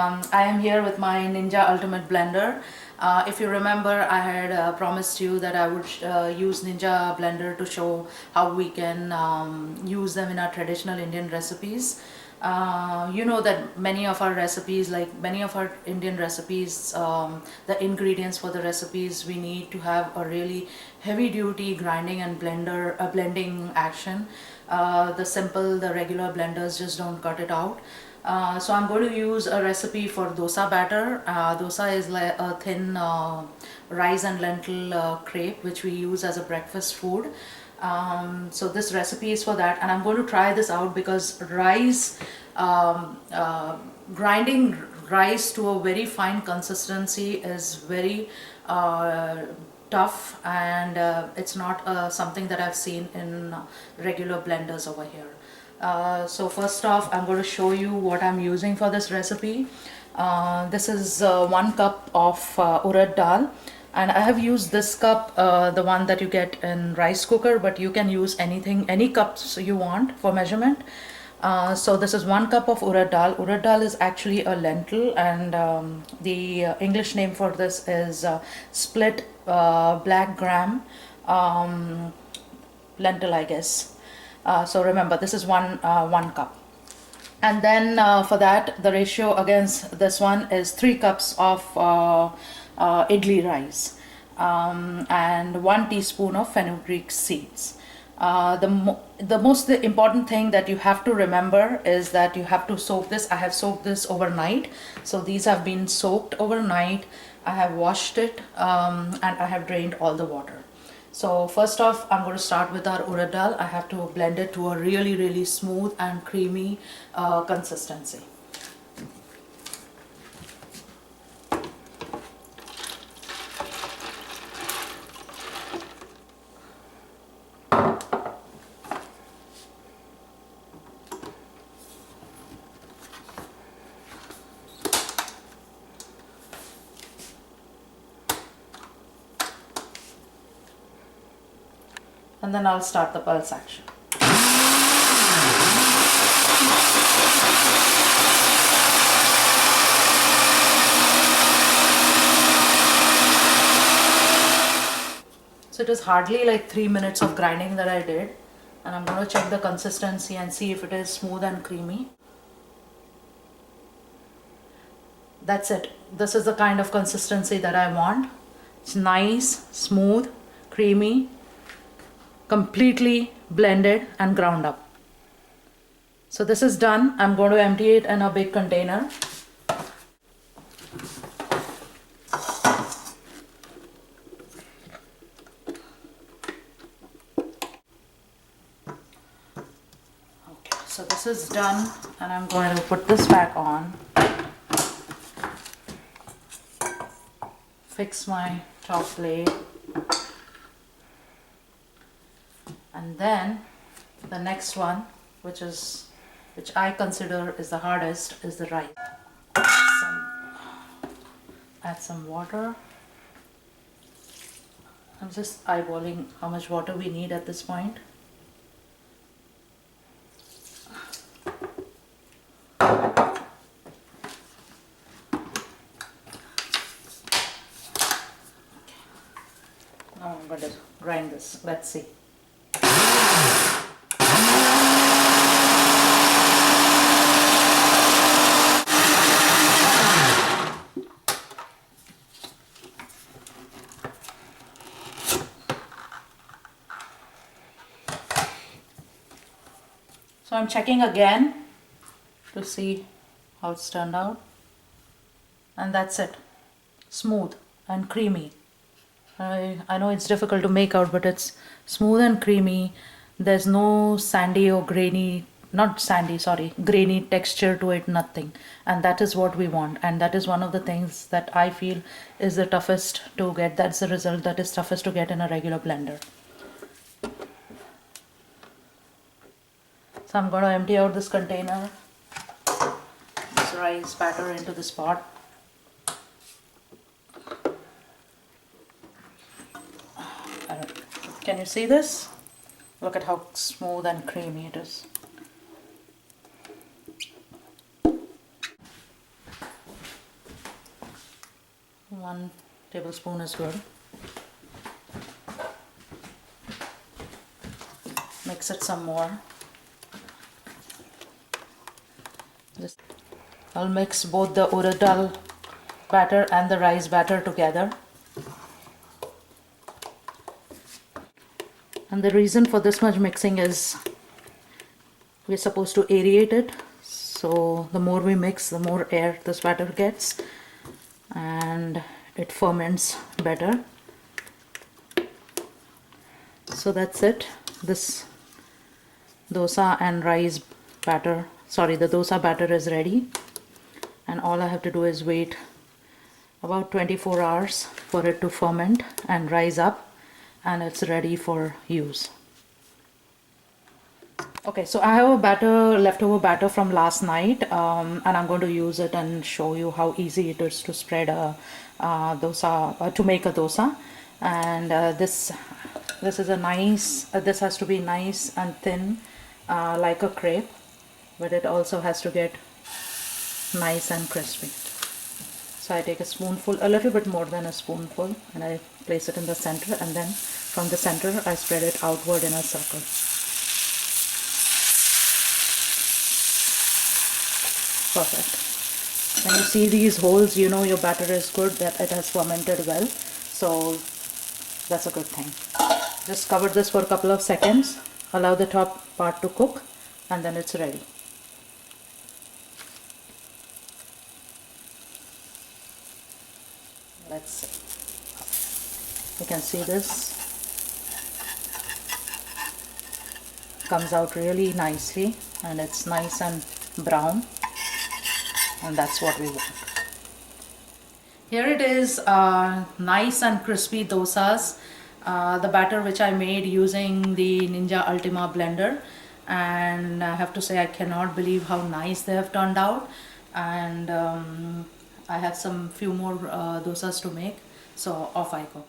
I am here with my Ninja Ultimate Blender. If you remember, I had promised you that I would use Ninja Blender to show how we can use them in our traditional Indian recipes. You know that many of our recipes, like many of our Indian recipes, the ingredients for the recipes, we need to have a really heavy duty grinding and blending action. The regular blenders just don't cut it out. So I'm going to use a recipe for dosa batter. Dosa is like a thin rice and lentil crepe which we use as a breakfast food. So this recipe is for that, and I'm going to try this out because grinding rice to a very fine consistency is very tough, and it's not something that I've seen in regular blenders over here. So first off, I'm going to show you what I'm using for this recipe. This is 1 cup of urad dal, and I have used this cup, the one that you get in rice cooker, but you can use any cups you want for measurement. So this is 1 cup of urad dal. Urad dal is actually a lentil, and the English name for this is split black gram lentil, I guess. So remember, this is one cup. And then for that, the ratio against this one is 3 cups of idli rice, and 1 teaspoon of fenugreek seeds. The most important thing that you have to remember is that you have to soak this. I have soaked this overnight. So these have been soaked overnight. I have washed it, and I have drained all the water. So first off, I'm going to start with our urad dal. I have to blend it to a really smooth and creamy consistency. And then I'll start the pulse action. So it is hardly like 3 minutes of grinding that I did, and I'm going to check the consistency and see if it is smooth and creamy. That's it. This is the kind of consistency that I want. It's nice, smooth, creamy, completely blended and ground up. So this is done. I'm going to empty it in a big container. Okay, so this is done, and I'm going to put this back on. Fix my top plate. And then the next one, which I consider is the hardest, is the rice. Add some water. I'm just eyeballing how much water we need at this point. Now I'm going to grind this. Let's see. So I'm checking again to see how it's turned out, and that's it. Smooth and creamy. I know it's difficult to make out, but it's smooth and creamy. There's no sandy or grainy, not sandy, sorry, grainy texture to it, nothing. And that is what we want, and that is one of the things that I feel is the toughest to get. That's the result that is toughest to get in a regular blender. So I'm going to empty out this container, this rice batter into this pot. Can you see this? Look at how smooth and creamy it is. 1 tablespoon is good. Mix it some more. I'll mix both the urad dal batter and the rice batter together. And the reason for this much mixing is we're supposed to aerate it. So the more we mix, the more air this batter gets and it ferments better. So that's it. This dosa and rice batter, the dosa batter is ready. And all I have to do is wait about 24 hours for it to ferment and rise up, and it's ready for use. Okay, so I have a leftover batter from last night, and I'm going to use it and show you how easy it is to spread a dosa, to make a dosa. And this is a nice, this has to be nice and thin, like a crepe, but it also has to get nice and crispy. So I take a spoonful, a little bit more than a spoonful, and I place it in the center, and then from the center I spread it outward in a circle. Perfect. When you see these holes, you know your batter is good, that it has fermented well. So that's a good thing. Just cover this for a couple of seconds, allow the top part to cook, and then it's ready. Let's see. You can see this comes out really nicely, and it's nice and brown, and that's what we want. Here it is, nice and crispy dosas, the batter which I made using the Ninja Ultima blender, and I have to say I cannot believe how nice they have turned out. And I have few more dosas to make, so off I go.